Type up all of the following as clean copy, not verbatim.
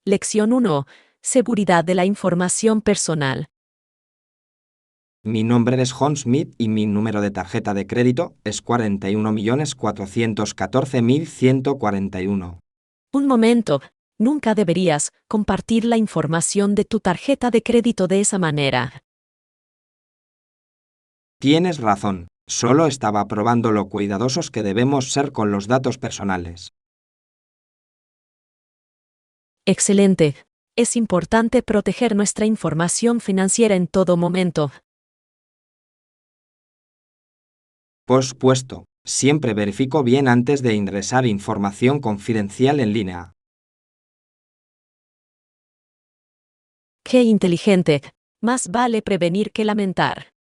Lección 1. Seguridad de la información personal. Mi nombre es John Smith y mi número de tarjeta de crédito es 41.414.141. Un momento. Nunca deberías compartir la información de tu tarjeta de crédito de esa manera. Tienes razón, solo estaba probando lo cuidadosos que debemos ser con los datos personales. Excelente. Es importante proteger nuestra información financiera en todo momento. Por supuesto, siempre verifico bien antes de ingresar información confidencial en línea. ¡Qué inteligente! Más vale prevenir que lamentar.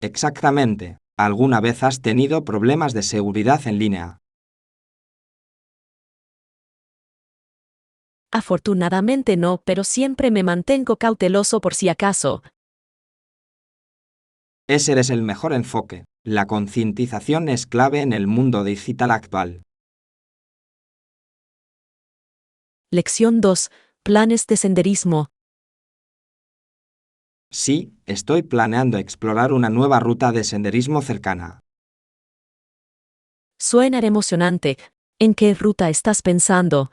Exactamente. ¿Alguna vez has tenido problemas de seguridad en línea? Afortunadamente no, pero siempre me mantengo cauteloso por si acaso. Ese es el mejor enfoque. La concientización es clave en el mundo digital actual. Lección 2. Planes de senderismo. Sí, estoy planeando explorar una nueva ruta de senderismo cercana. Suena emocionante. ¿En qué ruta estás pensando?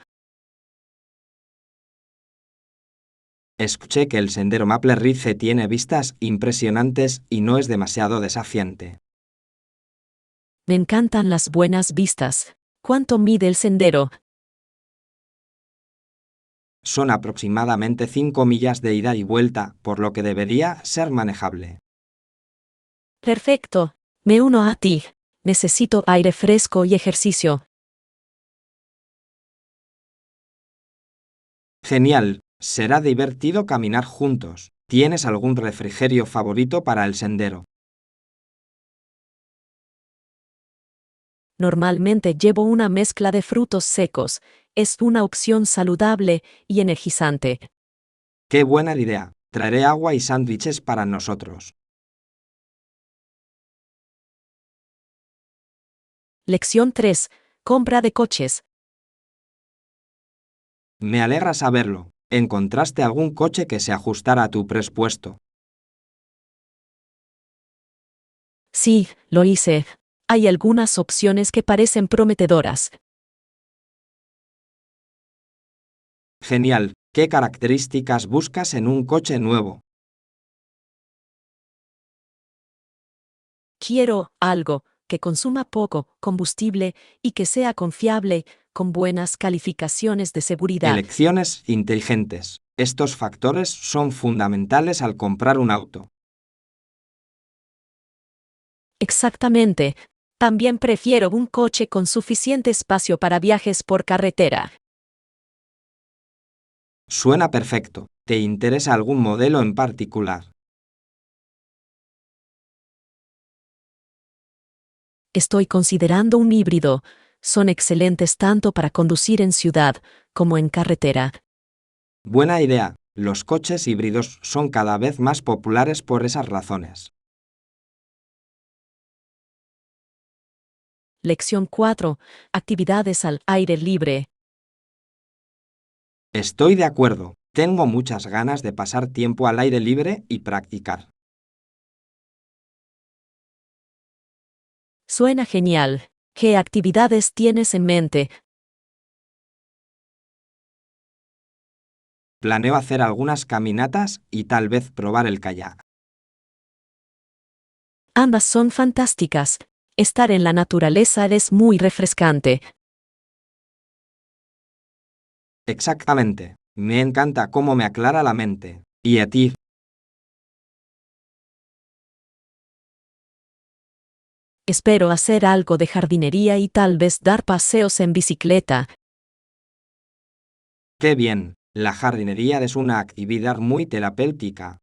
Escuché que el sendero Maple Ridge tiene vistas impresionantes y no es demasiado desafiante. Me encantan las buenas vistas. ¿Cuánto mide el sendero? Son aproximadamente 5 millas de ida y vuelta, por lo que debería ser manejable. Perfecto. Me uno a ti. Necesito aire fresco y ejercicio. Genial, será divertido caminar juntos. ¿Tienes algún refrigerio favorito para el sendero? Normalmente llevo una mezcla de frutos secos. Es una opción saludable y energizante. ¡Qué buena idea! Traeré agua y sándwiches para nosotros. Lección 3. Compra de coches. Me alegra saberlo. ¿Encontraste algún coche que se ajustara a tu presupuesto? Sí, lo hice. Hay algunas opciones que parecen prometedoras. Genial. ¿Qué características buscas en un coche nuevo? Quiero algo que consuma poco combustible y que sea confiable, con buenas calificaciones de seguridad. Elecciones inteligentes. Estos factores son fundamentales al comprar un auto. Exactamente. También prefiero un coche con suficiente espacio para viajes por carretera. Suena perfecto. ¿Te interesa algún modelo en particular? Estoy considerando un híbrido. Son excelentes tanto para conducir en ciudad como en carretera. Buena idea. Los coches híbridos son cada vez más populares por esas razones. Lección 4. Actividades al aire libre. Estoy de acuerdo. Tengo muchas ganas de pasar tiempo al aire libre y practicar. Suena genial. ¿Qué actividades tienes en mente? Planeo hacer algunas caminatas y tal vez probar el kayak. Ambas son fantásticas. Estar en la naturaleza es muy refrescante. Exactamente. Me encanta cómo me aclara la mente. ¿Y a ti? Espero hacer algo de jardinería y tal vez dar paseos en bicicleta. ¡Qué bien! La jardinería es una actividad muy terapéutica.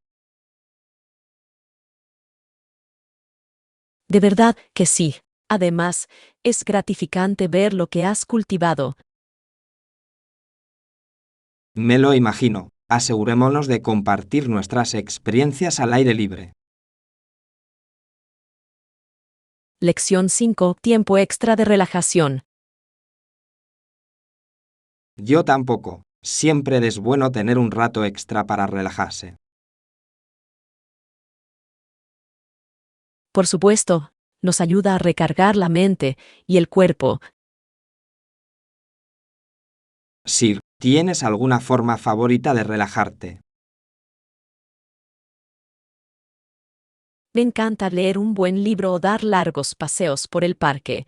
De verdad que sí. Además, es gratificante ver lo que has cultivado. Me lo imagino. Asegurémonos de compartir nuestras experiencias al aire libre. Lección 5. Tiempo extra de relajación. Yo tampoco. Siempre es bueno tener un rato extra para relajarse. Por supuesto, nos ayuda a recargar la mente y el cuerpo. Sir, ¿tienes alguna forma favorita de relajarte? Me encanta leer un buen libro o dar largos paseos por el parque.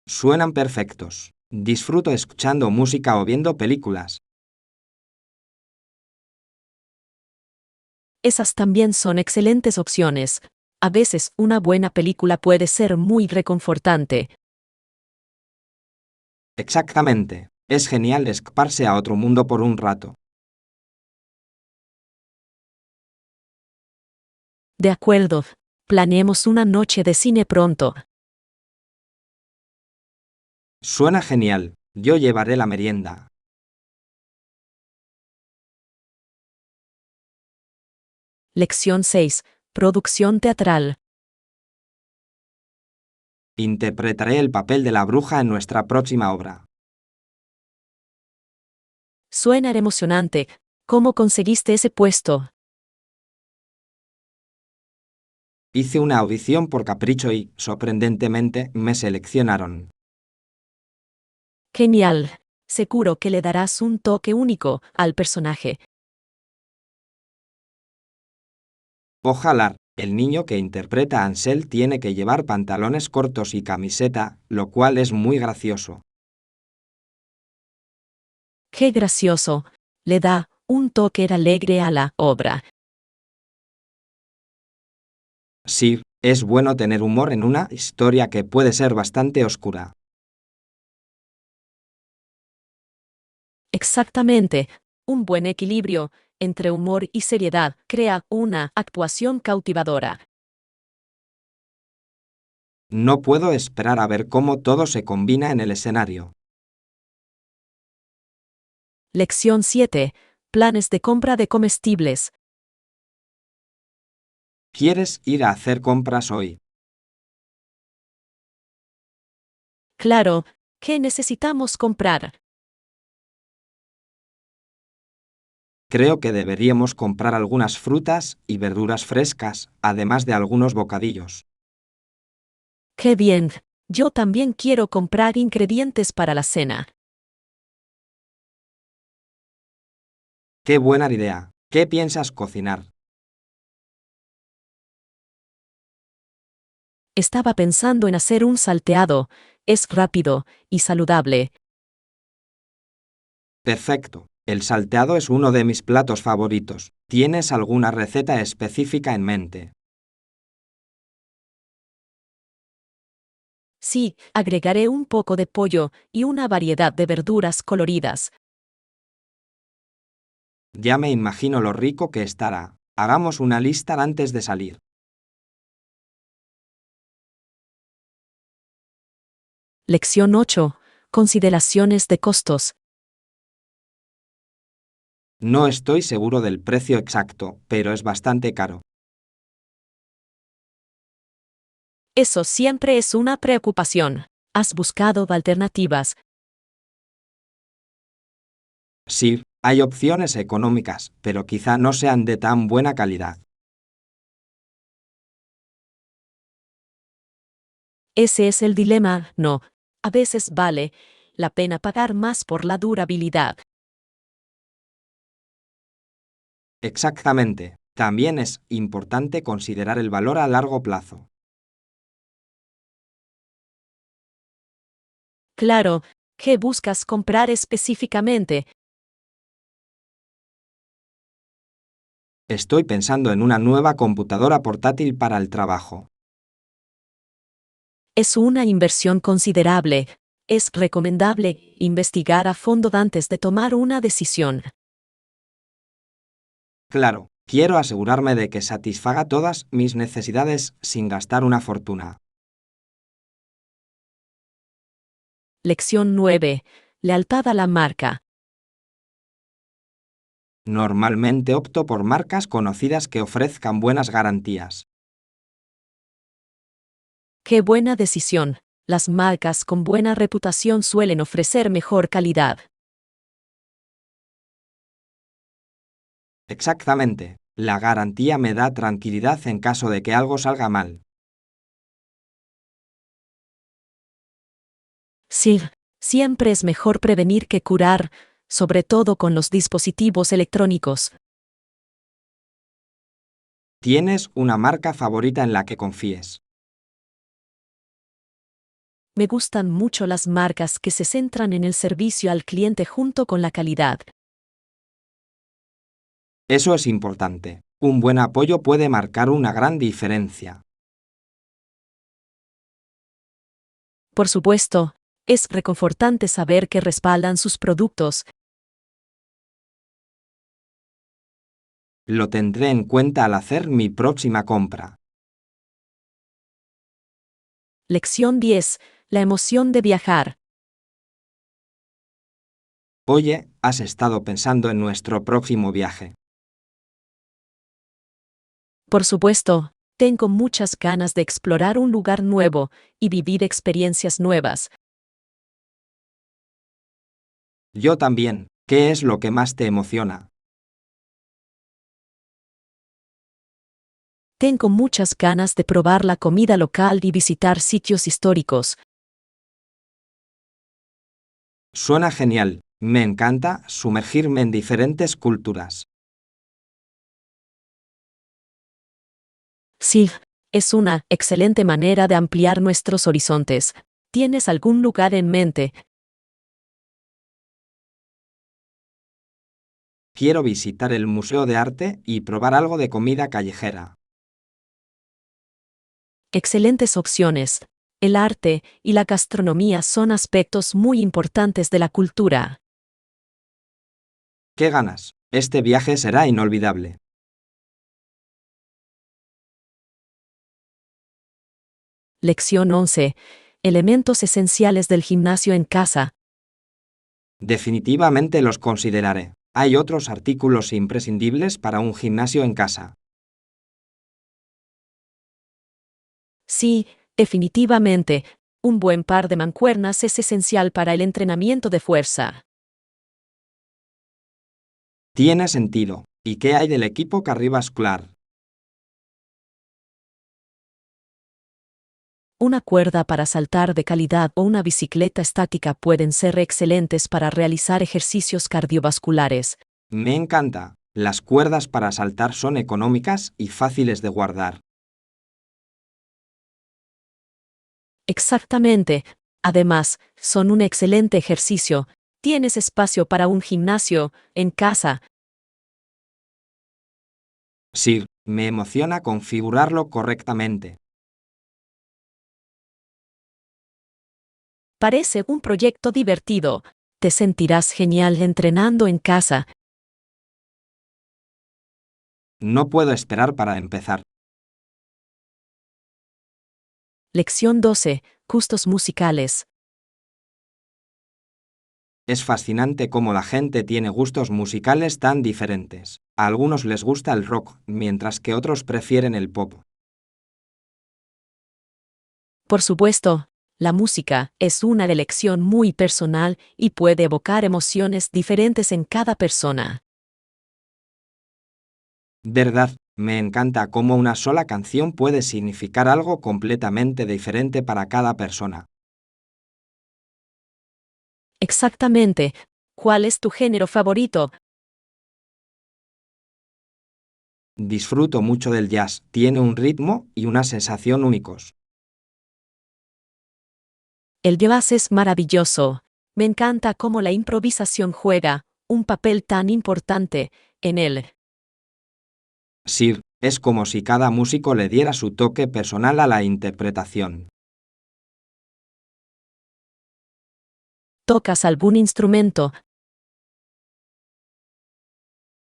Suenan perfectos. Disfruto escuchando música o viendo películas. Esas también son excelentes opciones. A veces una buena película puede ser muy reconfortante. Exactamente. Es genial escaparse a otro mundo por un rato. De acuerdo. Planeemos una noche de cine pronto. Suena genial. Yo llevaré la merienda. Lección 6. Producción teatral. Interpretaré el papel de la bruja en nuestra próxima obra. Suena emocionante. ¿Cómo conseguiste ese puesto? Hice una audición por capricho y, sorprendentemente, me seleccionaron. Genial. Seguro que le darás un toque único al personaje. Ojalá, el niño que interpreta a Ansel tiene que llevar pantalones cortos y camiseta, lo cual es muy gracioso. ¡Qué gracioso! Le da un toque alegre a la obra. Sí, es bueno tener humor en una historia que puede ser bastante oscura. Exactamente. Un buen equilibrio entre humor y seriedad crea una actuación cautivadora. No puedo esperar a ver cómo todo se combina en el escenario. Lección 7. Planes de compra de comestibles. ¿Quieres ir a hacer compras hoy? Claro, ¿qué necesitamos comprar? Creo que deberíamos comprar algunas frutas y verduras frescas, además de algunos bocadillos. ¡Qué bien! Yo también quiero comprar ingredientes para la cena. ¡Qué buena idea! ¿Qué piensas cocinar? Estaba pensando en hacer un salteado. Es rápido y saludable. Perfecto. El salteado es uno de mis platos favoritos. ¿Tienes alguna receta específica en mente? Sí, agregaré un poco de pollo y una variedad de verduras coloridas. Ya me imagino lo rico que estará. Hagamos una lista antes de salir. Lección 8. Consideraciones de costos. No estoy seguro del precio exacto, pero es bastante caro. Eso siempre es una preocupación. ¿Has buscado alternativas? Sí, hay opciones económicas, pero quizá no sean de tan buena calidad. Ese es el dilema, no. A veces vale la pena pagar más por la durabilidad. Exactamente. También es importante considerar el valor a largo plazo. Claro, ¿qué buscas comprar específicamente? Estoy pensando en una nueva computadora portátil para el trabajo. Es una inversión considerable. Es recomendable investigar a fondo antes de tomar una decisión. Claro, quiero asegurarme de que satisfaga todas mis necesidades sin gastar una fortuna. Lección 9. Lealtad a la marca. Normalmente opto por marcas conocidas que ofrezcan buenas garantías. ¡Qué buena decisión! Las marcas con buena reputación suelen ofrecer mejor calidad. Exactamente. La garantía me da tranquilidad en caso de que algo salga mal. Sí, siempre es mejor prevenir que curar, sobre todo con los dispositivos electrónicos. ¿Tienes una marca favorita en la que confíes? Me gustan mucho las marcas que se centran en el servicio al cliente junto con la calidad. Eso es importante. Un buen apoyo puede marcar una gran diferencia. Por supuesto, es reconfortante saber que respaldan sus productos. Lo tendré en cuenta al hacer mi próxima compra. Lección 10. La emoción de viajar. Oye, ¿has estado pensando en nuestro próximo viaje? Por supuesto, tengo muchas ganas de explorar un lugar nuevo y vivir experiencias nuevas. Yo también. ¿Qué es lo que más te emociona? Tengo muchas ganas de probar la comida local y visitar sitios históricos. Suena genial. Me encanta sumergirme en diferentes culturas. Sí, es una excelente manera de ampliar nuestros horizontes. ¿Tienes algún lugar en mente? Quiero visitar el Museo de Arte y probar algo de comida callejera. Excelentes opciones. El arte y la gastronomía son aspectos muy importantes de la cultura. ¡Qué ganas! Este viaje será inolvidable. Lección 11. Elementos esenciales del gimnasio en casa. Definitivamente los consideraré. Hay otros artículos imprescindibles para un gimnasio en casa. Sí, definitivamente. Un buen par de mancuernas es esencial para el entrenamiento de fuerza. Tiene sentido. ¿Y qué hay del equipo cardiovascular? Una cuerda para saltar de calidad o una bicicleta estática pueden ser excelentes para realizar ejercicios cardiovasculares. Me encanta. Las cuerdas para saltar son económicas y fáciles de guardar. Exactamente. Además, son un excelente ejercicio. ¿Tienes espacio para un gimnasio en casa? Sí, me emociona configurarlo correctamente. Parece un proyecto divertido. Te sentirás genial entrenando en casa. No puedo esperar para empezar. Lección 12. Gustos musicales. Es fascinante cómo la gente tiene gustos musicales tan diferentes. A algunos les gusta el rock, mientras que otros prefieren el pop. Por supuesto, la música es una elección muy personal y puede evocar emociones diferentes en cada persona. ¿Verdad? Me encanta cómo una sola canción puede significar algo completamente diferente para cada persona. Exactamente. ¿Cuál es tu género favorito? Disfruto mucho del jazz, tiene un ritmo y una sensación únicos. El jazz es maravilloso. Me encanta cómo la improvisación juega un papel tan importante en él. Sí, es como si cada músico le diera su toque personal a la interpretación. ¿Tocas algún instrumento?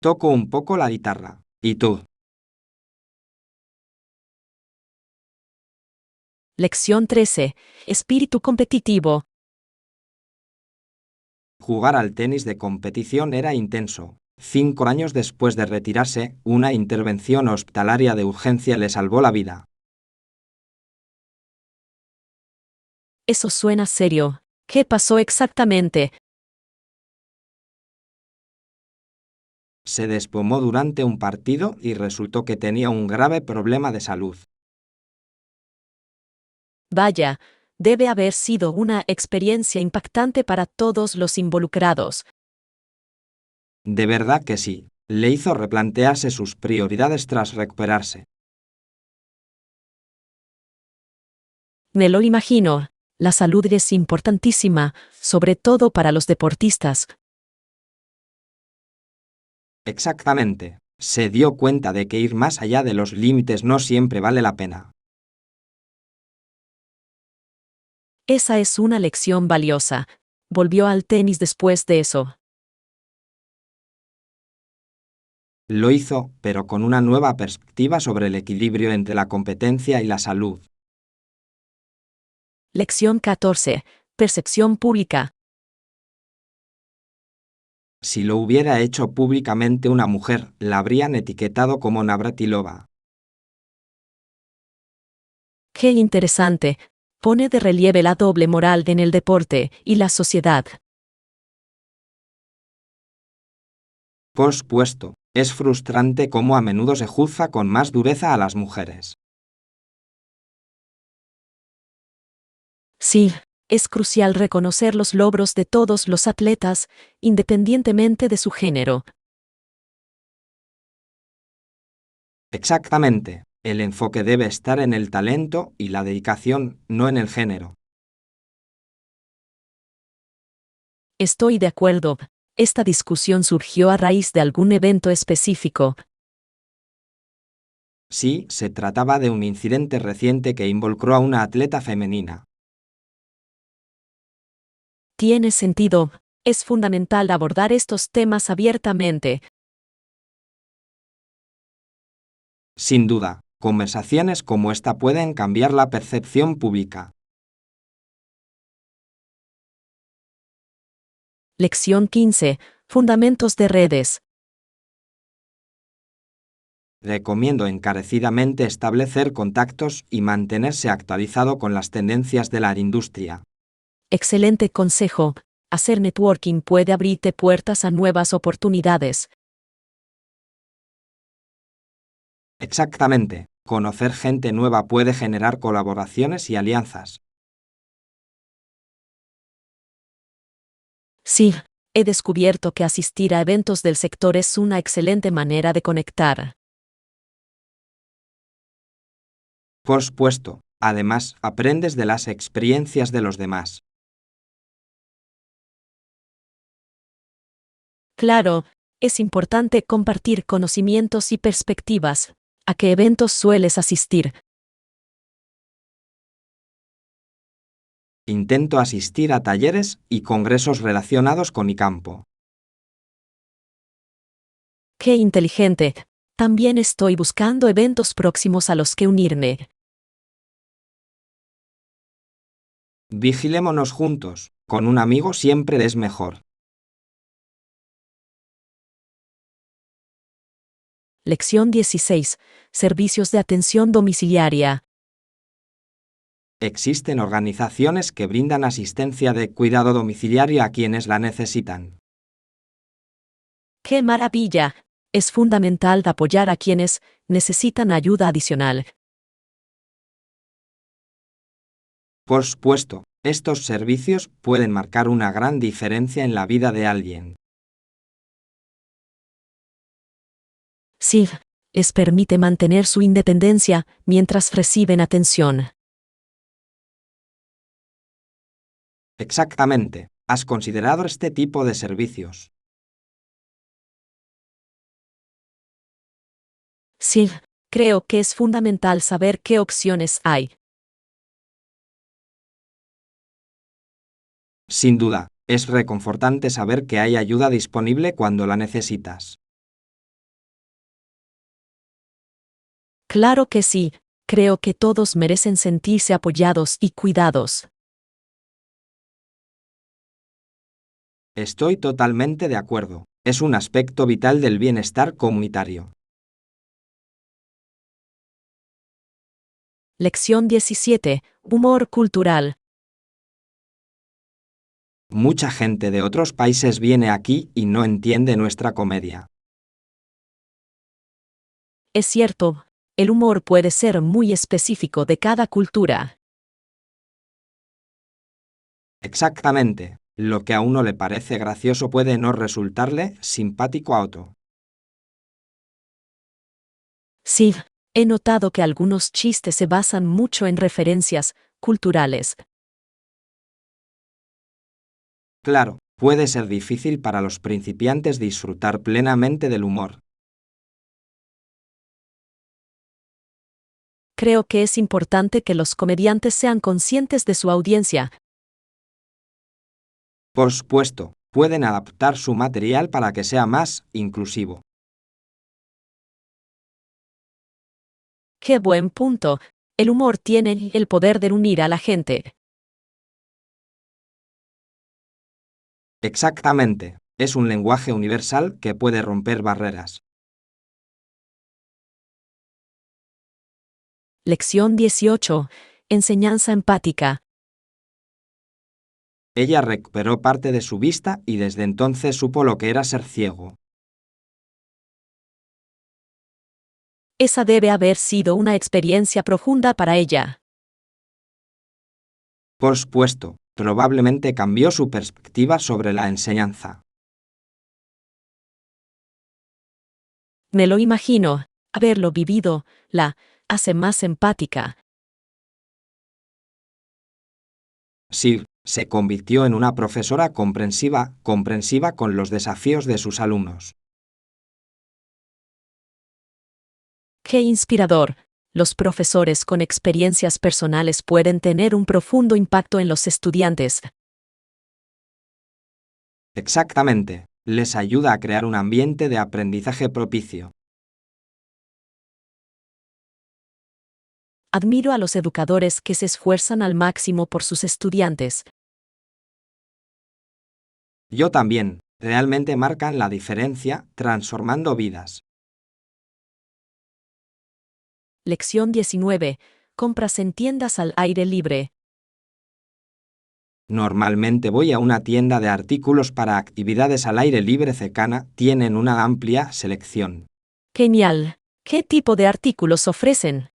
Toco un poco la guitarra. ¿Y tú? Lección 13. Espíritu competitivo. Jugar al tenis de competición era intenso. 5 años después de retirarse, una intervención hospitalaria de urgencia le salvó la vida. Eso suena serio. ¿Qué pasó exactamente? Se desplomó durante un partido y resultó que tenía un grave problema de salud. Vaya, debe haber sido una experiencia impactante para todos los involucrados. De verdad que sí, le hizo replantearse sus prioridades tras recuperarse. Me lo imagino. La salud es importantísima, sobre todo para los deportistas. Exactamente. Se dio cuenta de que ir más allá de los límites no siempre vale la pena. Esa es una lección valiosa. Volvió al tenis después de eso. Lo hizo, pero con una nueva perspectiva sobre el equilibrio entre la competencia y la salud. Lección 14. Percepción pública. Si lo hubiera hecho públicamente una mujer, la habrían etiquetado como Navratilova. Qué interesante. Pone de relieve la doble moral en el deporte y la sociedad. Por supuesto, es frustrante cómo a menudo se juzga con más dureza a las mujeres. Sí, es crucial reconocer los logros de todos los atletas, independientemente de su género. Exactamente, el enfoque debe estar en el talento y la dedicación, no en el género. Estoy de acuerdo. Esta discusión surgió a raíz de algún evento específico. Sí, se trataba de un incidente reciente que involucró a una atleta femenina. Tiene sentido. Es fundamental abordar estos temas abiertamente. Sin duda, conversaciones como esta pueden cambiar la percepción pública. Lección 15. Fundamentos de redes. Recomiendo encarecidamente establecer contactos y mantenerse actualizado con las tendencias de la industria. Excelente consejo. Hacer networking puede abrirte puertas a nuevas oportunidades. Exactamente, conocer gente nueva puede generar colaboraciones y alianzas. Sí, he descubierto que asistir a eventos del sector es una excelente manera de conectar. Por supuesto, además, aprendes de las experiencias de los demás. Claro, es importante compartir conocimientos y perspectivas. ¿A qué eventos sueles asistir? Intento asistir a talleres y congresos relacionados con mi campo. ¡Qué inteligente! También estoy buscando eventos próximos a los que unirme. Vigilémonos juntos, con un amigo siempre es mejor. Lección 16. Servicios de atención domiciliaria. Existen organizaciones que brindan asistencia de cuidado domiciliario a quienes la necesitan. ¡Qué maravilla! Es fundamental apoyar a quienes necesitan ayuda adicional. Por supuesto, estos servicios pueden marcar una gran diferencia en la vida de alguien. Sí, les permite mantener su independencia mientras reciben atención. Exactamente. ¿Has considerado este tipo de servicios? Sí, creo que es fundamental saber qué opciones hay. Sin duda, es reconfortante saber que hay ayuda disponible cuando la necesitas. Claro que sí, creo que todos merecen sentirse apoyados y cuidados. Estoy totalmente de acuerdo. Es un aspecto vital del bienestar comunitario. Lección 17. Humor cultural. Mucha gente de otros países viene aquí y no entiende nuestra comedia. Es cierto, el humor puede ser muy específico de cada cultura. Exactamente. Lo que a uno le parece gracioso puede no resultarle simpático a otro. Sí, he notado que algunos chistes se basan mucho en referencias culturales. Claro, puede ser difícil para los principiantes disfrutar plenamente del humor. Creo que es importante que los comediantes sean conscientes de su audiencia. Por supuesto, pueden adaptar su material para que sea más inclusivo. ¡Qué buen punto! El humor tiene el poder de unir a la gente. Exactamente, es un lenguaje universal que puede romper barreras. Lección 18. Enseñanza empática. Ella recuperó parte de su vista y desde entonces supo lo que era ser ciego. Esa debe haber sido una experiencia profunda para ella. Por supuesto, probablemente cambió su perspectiva sobre la enseñanza. Me lo imagino, haberlo vivido, la hace más empática. Sí, se convirtió en una profesora comprensiva con los desafíos de sus alumnos. ¡Qué inspirador! Los profesores con experiencias personales pueden tener un profundo impacto en los estudiantes. Exactamente, les ayuda a crear un ambiente de aprendizaje propicio. Admiro a los educadores que se esfuerzan al máximo por sus estudiantes. Yo también, realmente marcan la diferencia, transformando vidas. Lección 19. Compras en tiendas al aire libre. Normalmente voy a una tienda de artículos para actividades al aire libre cercana, tienen una amplia selección. Genial. ¿Qué tipo de artículos ofrecen?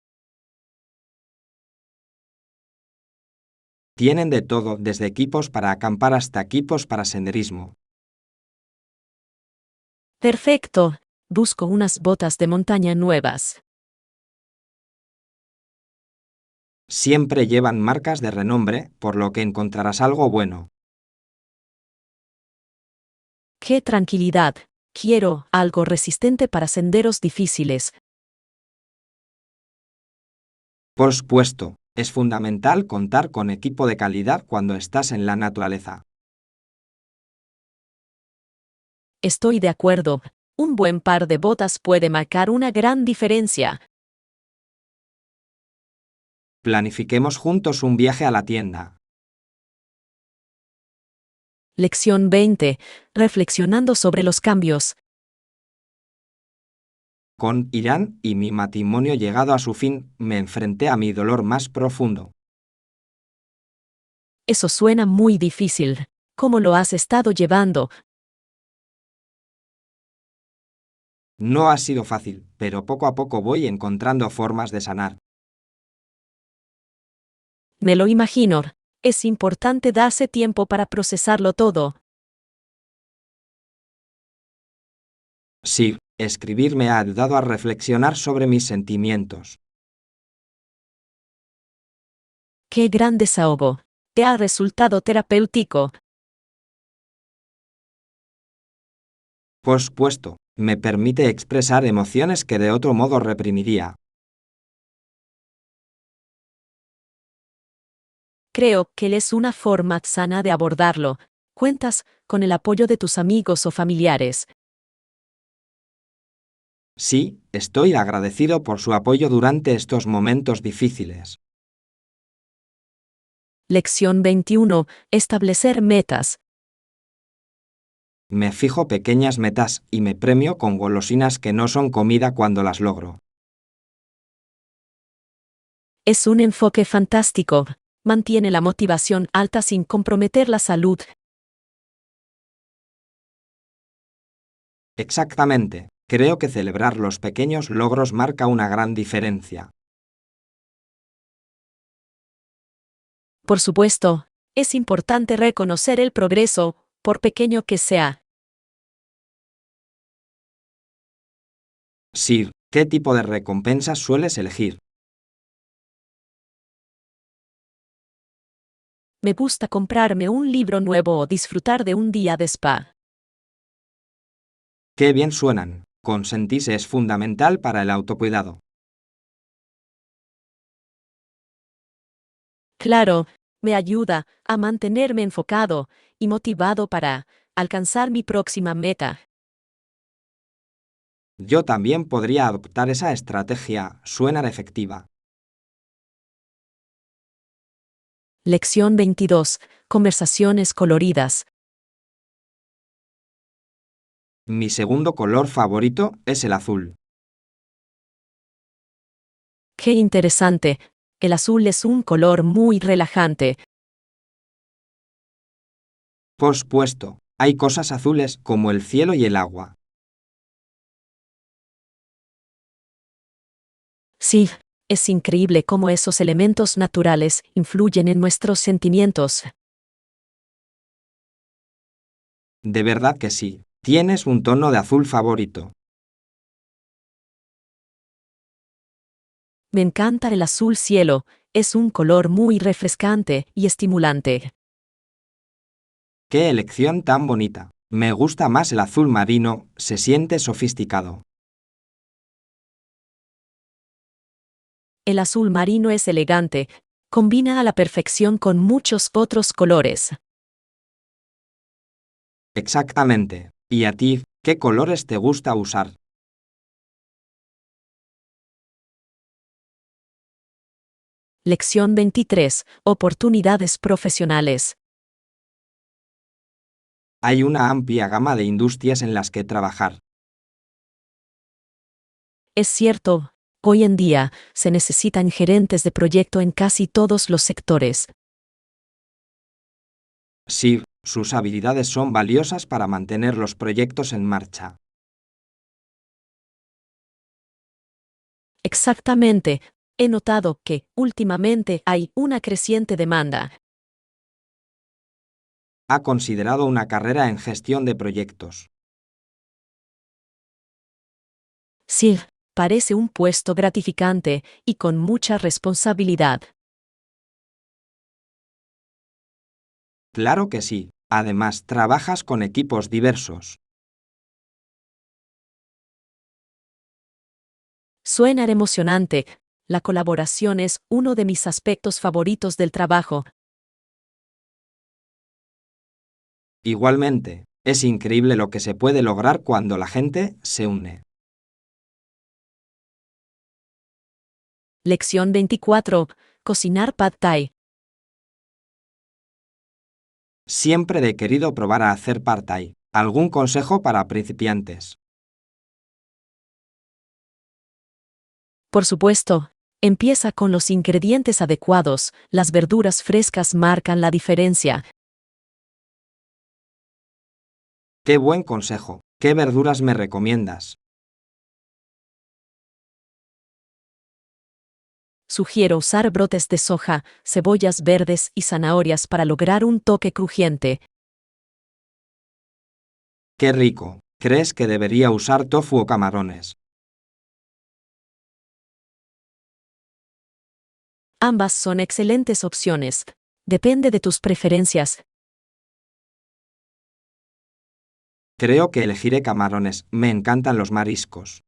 Tienen de todo, desde equipos para acampar hasta equipos para senderismo. Perfecto. Busco unas botas de montaña nuevas. Siempre llevan marcas de renombre, por lo que encontrarás algo bueno. ¡Qué tranquilidad! Quiero algo resistente para senderos difíciles. Por supuesto, es fundamental contar con equipo de calidad cuando estás en la naturaleza. Estoy de acuerdo. Un buen par de botas puede marcar una gran diferencia. Planifiquemos juntos un viaje a la tienda. Lección 20. Reflexionando sobre los cambios. Con Irán y mi matrimonio llegado a su fin, me enfrenté a mi dolor más profundo. Eso suena muy difícil. ¿Cómo lo has estado llevando? No ha sido fácil, pero poco a poco voy encontrando formas de sanar. Me lo imagino. Es importante darse tiempo para procesarlo todo. Sí, escribir me ha ayudado a reflexionar sobre mis sentimientos. ¡Qué gran desahogo! ¿Te ha resultado terapéutico? Por supuesto, me permite expresar emociones que de otro modo reprimiría. Creo que es una forma sana de abordarlo. Cuentas con el apoyo de tus amigos o familiares. Sí, estoy agradecido por su apoyo durante estos momentos difíciles. Lección 21. Establecer metas. Me fijo pequeñas metas y me premio con golosinas que no son comida cuando las logro. Es un enfoque fantástico. Mantiene la motivación alta sin comprometer la salud. Exactamente. Creo que celebrar los pequeños logros marca una gran diferencia. Por supuesto, es importante reconocer el progreso, por pequeño que sea. Sir, ¿qué tipo de recompensas sueles elegir? Me gusta comprarme un libro nuevo o disfrutar de un día de spa. Qué bien suenan. Consentirse es fundamental para el autocuidado. Claro, me ayuda a mantenerme enfocado y motivado para alcanzar mi próxima meta. Yo también podría adoptar esa estrategia, suena efectiva. Lección 22. Conversaciones coloridas. Mi segundo color favorito es el azul. Qué interesante. El azul es un color muy relajante. Por supuesto, hay cosas azules como el cielo y el agua. Sí, es increíble cómo esos elementos naturales influyen en nuestros sentimientos. De verdad que sí. ¿Tienes un tono de azul favorito? Me encanta el azul cielo, es un color muy refrescante y estimulante. ¡Qué elección tan bonita! Me gusta más el azul marino, se siente sofisticado. El azul marino es elegante, combina a la perfección con muchos otros colores. Exactamente. ¿Y a ti, qué colores te gusta usar? Lección 23. Oportunidades profesionales. Hay una amplia gama de industrias en las que trabajar. Es cierto, hoy en día se necesitan gerentes de proyecto en casi todos los sectores. Sí, sus habilidades son valiosas para mantener los proyectos en marcha. Exactamente. He notado que, últimamente, hay una creciente demanda. Ha considerado una carrera en gestión de proyectos. Sí, parece un puesto gratificante y con mucha responsabilidad. Claro que sí. Además, trabajas con equipos diversos. Suena emocionante. La colaboración es uno de mis aspectos favoritos del trabajo. Igualmente, es increíble lo que se puede lograr cuando la gente se une. Lección 24. Cocinar pad thai. Siempre he querido probar a hacer pad-thai. ¿Algún consejo para principiantes? Por supuesto, empieza con los ingredientes adecuados, las verduras frescas marcan la diferencia. ¡Qué buen consejo! ¿Qué verduras me recomiendas? Sugiero usar brotes de soja, cebollas verdes y zanahorias para lograr un toque crujiente. ¡Qué rico! ¿Crees que debería usar tofu o camarones? Ambas son excelentes opciones. Depende de tus preferencias. Creo que elegiré camarones. Me encantan los mariscos.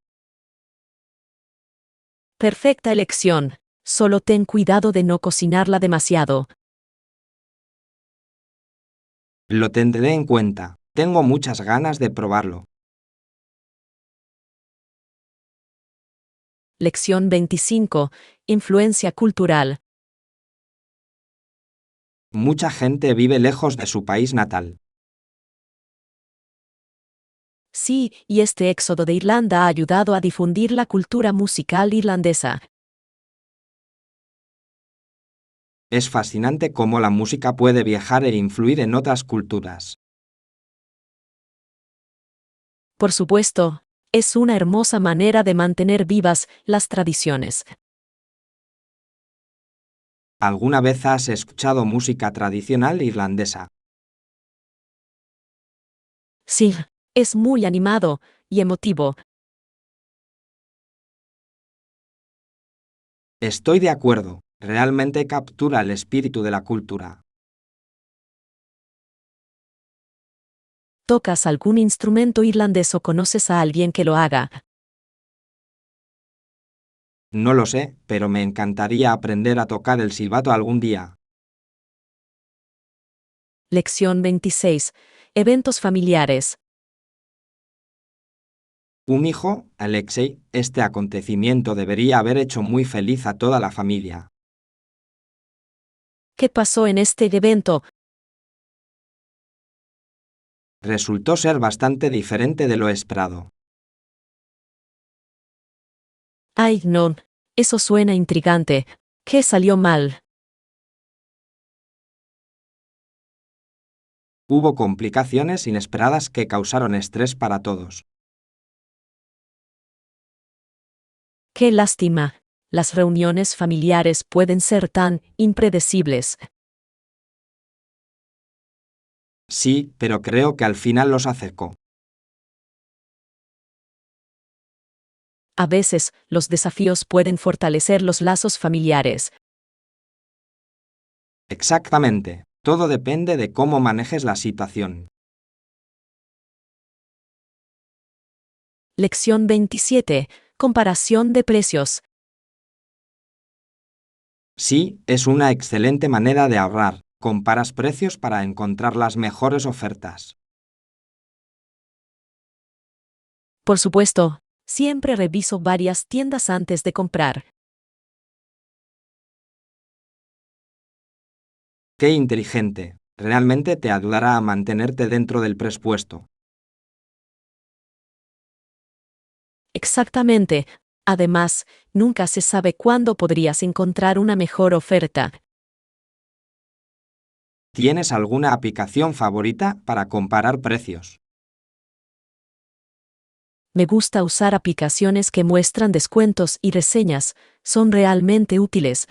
Perfecta elección. Solo ten cuidado de no cocinarla demasiado. Lo tendré en cuenta. Tengo muchas ganas de probarlo. Lección 25. Influencia cultural. Mucha gente vive lejos de su país natal. Sí, y este éxodo de Irlanda ha ayudado a difundir la cultura musical irlandesa. Es fascinante cómo la música puede viajar e influir en otras culturas. Por supuesto, es una hermosa manera de mantener vivas las tradiciones. ¿Alguna vez has escuchado música tradicional irlandesa? Sí, es muy animado y emotivo. Estoy de acuerdo, realmente captura el espíritu de la cultura. ¿Tocas algún instrumento irlandés o conoces a alguien que lo haga? No lo sé, pero me encantaría aprender a tocar el silbato algún día. Lección 26. Eventos familiares. Un hijo, Alexei, este acontecimiento debería haber hecho muy feliz a toda la familia. ¿Qué pasó en este evento? Resultó ser bastante diferente de lo esperado. Ay, no. Eso suena intrigante. ¿Qué salió mal? Hubo complicaciones inesperadas que causaron estrés para todos. Qué lástima. Las reuniones familiares pueden ser tan impredecibles. Sí, pero creo que al final los acercó. A veces, los desafíos pueden fortalecer los lazos familiares. Exactamente. Todo depende de cómo manejes la situación. Lección 27. Comparación de precios. Sí, es una excelente manera de ahorrar. Comparas precios para encontrar las mejores ofertas. Por supuesto, siempre reviso varias tiendas antes de comprar. ¡Qué inteligente! Realmente te ayudará a mantenerte dentro del presupuesto. Exactamente. Además, nunca se sabe cuándo podrías encontrar una mejor oferta. ¿Tienes alguna aplicación favorita para comparar precios? Me gusta usar aplicaciones que muestran descuentos y reseñas. Son realmente útiles.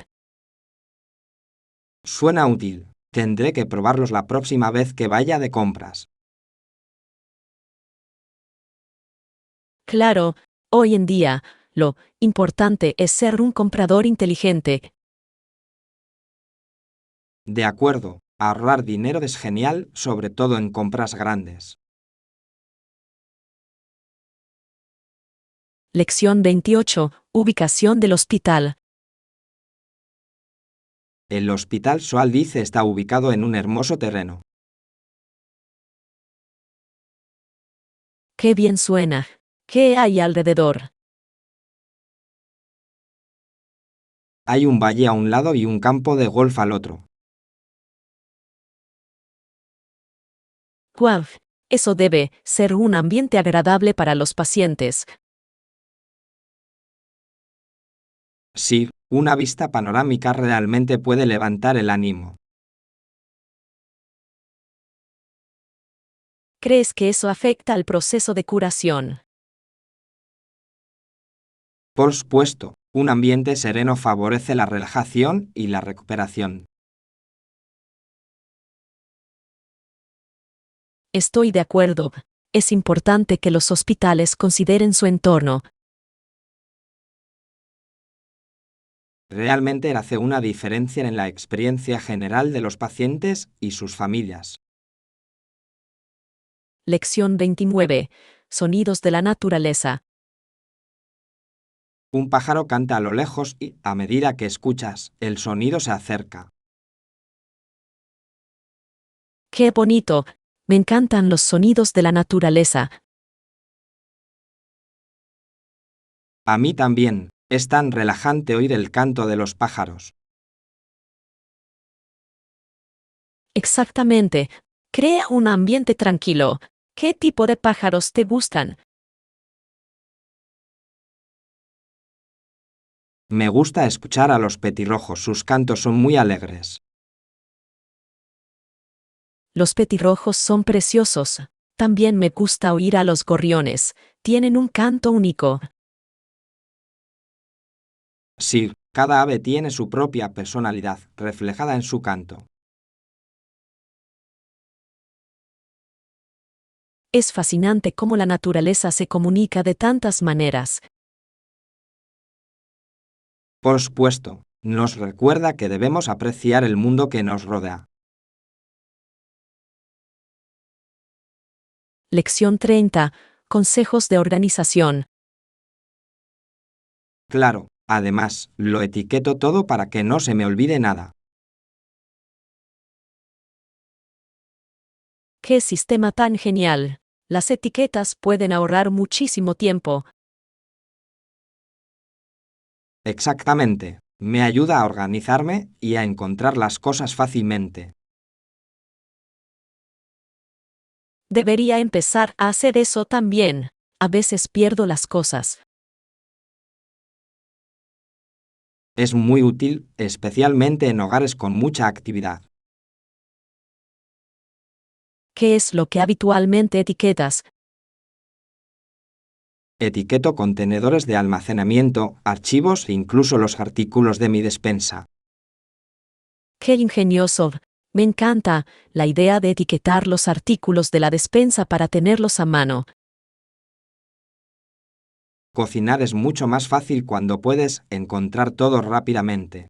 Suena útil. Tendré que probarlos la próxima vez que vaya de compras. Claro, hoy en día, lo importante es ser un comprador inteligente. De acuerdo, ahorrar dinero es genial, sobre todo en compras grandes. Lección 28. Ubicación del hospital. El Hospital Soaldiz está ubicado en un hermoso terreno. Qué bien suena. ¿Qué hay alrededor? Hay un valle a un lado y un campo de golf al otro. ¡Guau! Eso debe ser un ambiente agradable para los pacientes. Sí, una vista panorámica realmente puede levantar el ánimo. ¿Crees que eso afecta al proceso de curación? Por supuesto, un ambiente sereno favorece la relajación y la recuperación. Estoy de acuerdo. Es importante que los hospitales consideren su entorno. Realmente hace una diferencia en la experiencia general de los pacientes y sus familias. Lección 29. Sonidos de la naturaleza. Un pájaro canta a lo lejos y, a medida que escuchas, el sonido se acerca. ¡Qué bonito! Me encantan los sonidos de la naturaleza. A mí también, es tan relajante oír el canto de los pájaros. Exactamente. Crea un ambiente tranquilo. ¿Qué tipo de pájaros te gustan? Me gusta escuchar a los petirrojos, sus cantos son muy alegres. Los petirrojos son preciosos. También me gusta oír a los gorriones. Tienen un canto único. Sí, cada ave tiene su propia personalidad, reflejada en su canto. Es fascinante cómo la naturaleza se comunica de tantas maneras. Por supuesto, nos recuerda que debemos apreciar el mundo que nos rodea. Lección 30. Consejos de organización. Claro, además, lo etiqueto todo para que no se me olvide nada. ¡Qué sistema tan genial! Las etiquetas pueden ahorrar muchísimo tiempo. Exactamente, me ayuda a organizarme y a encontrar las cosas fácilmente. Debería empezar a hacer eso también. A veces pierdo las cosas. Es muy útil, especialmente en hogares con mucha actividad. ¿Qué es lo que habitualmente etiquetas? Etiqueto contenedores de almacenamiento, archivos e incluso los artículos de mi despensa. ¡Qué ingenioso! Me encanta la idea de etiquetar los artículos de la despensa para tenerlos a mano. Cocinar es mucho más fácil cuando puedes encontrar todo rápidamente.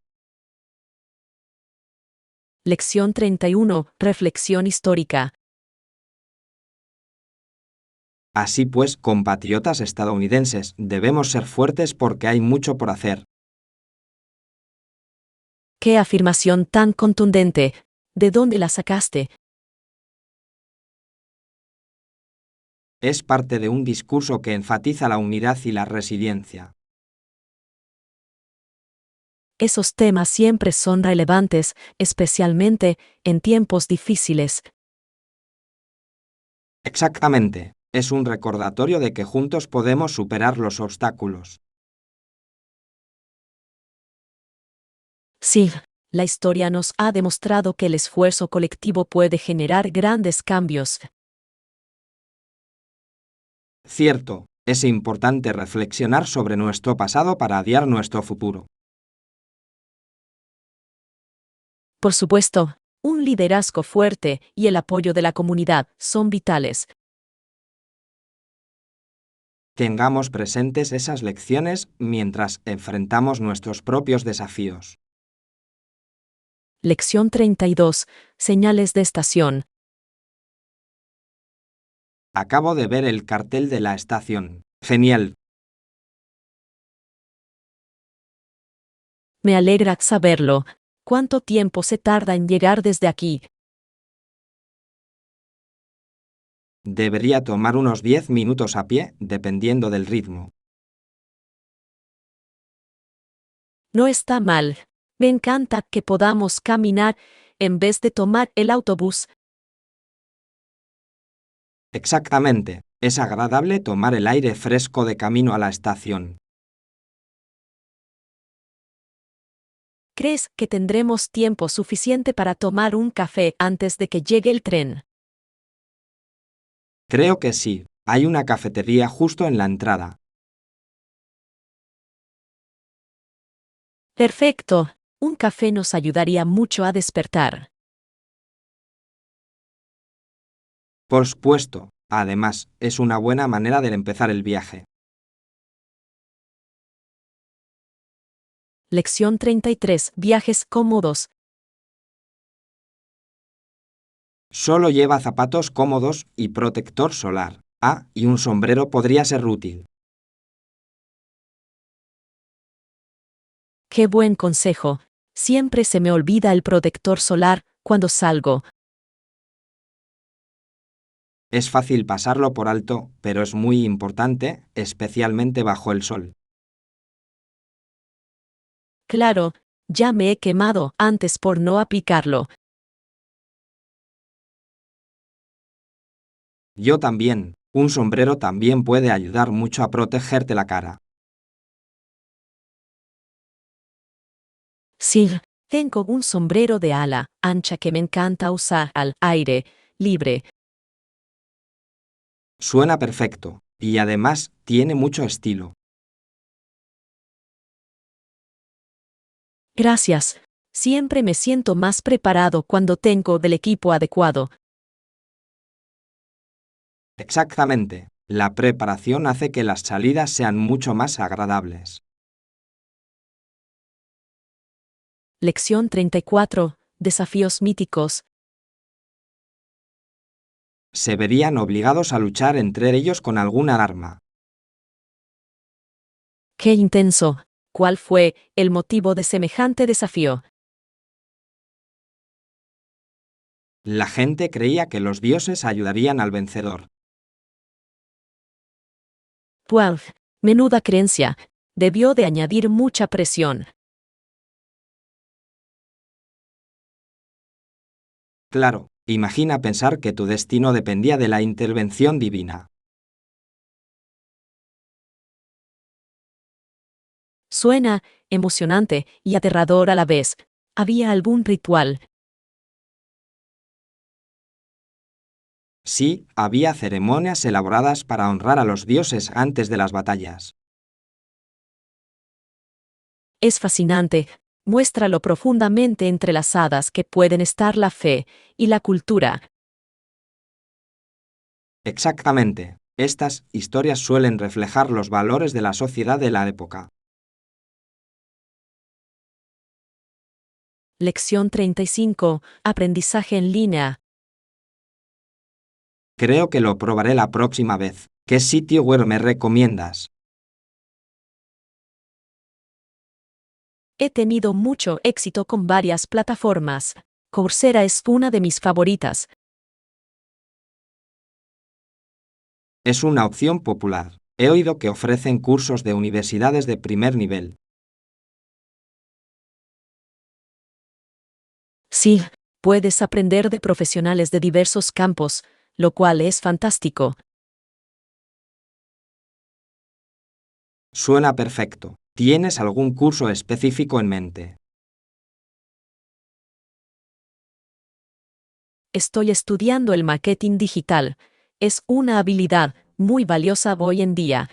Lección 31. Reflexión histórica. Así pues, compatriotas estadounidenses, debemos ser fuertes porque hay mucho por hacer. ¡Qué afirmación tan contundente! ¿De dónde la sacaste? Es parte de un discurso que enfatiza la unidad y la resiliencia. Esos temas siempre son relevantes, especialmente en tiempos difíciles. Exactamente. Es un recordatorio de que juntos podemos superar los obstáculos. Sí, la historia nos ha demostrado que el esfuerzo colectivo puede generar grandes cambios. Cierto, es importante reflexionar sobre nuestro pasado para guiar nuestro futuro. Por supuesto, un liderazgo fuerte y el apoyo de la comunidad son vitales. Tengamos presentes esas lecciones mientras enfrentamos nuestros propios desafíos. Lección 32. Señales de estación. Acabo de ver el cartel de la estación. Genial. Me alegra saberlo. ¿Cuánto tiempo se tarda en llegar desde aquí? Debería tomar unos 10 minutos a pie, dependiendo del ritmo. No está mal. Me encanta que podamos caminar en vez de tomar el autobús. Exactamente. Es agradable tomar el aire fresco de camino a la estación. ¿Crees que tendremos tiempo suficiente para tomar un café antes de que llegue el tren? Creo que sí. Hay una cafetería justo en la entrada. Perfecto. Un café nos ayudaría mucho a despertar. Por supuesto. Además, es una buena manera de empezar el viaje. Lección 33. Viajes cómodos. Solo lleva zapatos cómodos y protector solar. Ah, y un sombrero podría ser útil. ¡Qué buen consejo! Siempre se me olvida el protector solar cuando salgo. Es fácil pasarlo por alto, pero es muy importante, especialmente bajo el sol. Claro, ya me he quemado antes por no aplicarlo. Yo también. Un sombrero también puede ayudar mucho a protegerte la cara. Sí, tengo un sombrero de ala ancha que me encanta usar al aire libre. Suena perfecto, y además tiene mucho estilo. Gracias. Siempre me siento más preparado cuando tengo del equipo adecuado. Exactamente. La preparación hace que las salidas sean mucho más agradables. Lección 34. Desafíos míticos. Se verían obligados a luchar entre ellos con alguna arma. ¡Qué intenso! ¿Cuál fue el motivo de semejante desafío? La gente creía que los dioses ayudarían al vencedor. ¡Puah! Menuda creencia. Debió de añadir mucha presión. Claro, imagina pensar que tu destino dependía de la intervención divina. Suena emocionante y aterrador a la vez. ¿Había algún ritual? Sí, había ceremonias elaboradas para honrar a los dioses antes de las batallas. Es fascinante. Muestra lo profundamente entrelazadas que pueden estar la fe y la cultura. Exactamente. Estas historias suelen reflejar los valores de la sociedad de la época. Lección 35. Aprendizaje en línea. Creo que lo probaré la próxima vez. ¿Qué sitio web me recomiendas? He tenido mucho éxito con varias plataformas. Coursera es una de mis favoritas. Es una opción popular. He oído que ofrecen cursos de universidades de primer nivel. Sí, puedes aprender de profesionales de diversos campos, lo cual es fantástico. Suena perfecto. ¿Tienes algún curso específico en mente? Estoy estudiando el marketing digital. Es una habilidad muy valiosa hoy en día.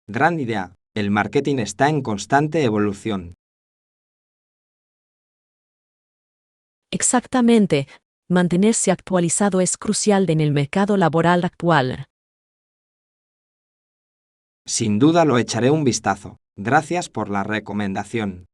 Gran idea. El marketing está en constante evolución. Exactamente. Mantenerse actualizado es crucial en el mercado laboral actual. Sin duda lo echaré un vistazo. Gracias por la recomendación.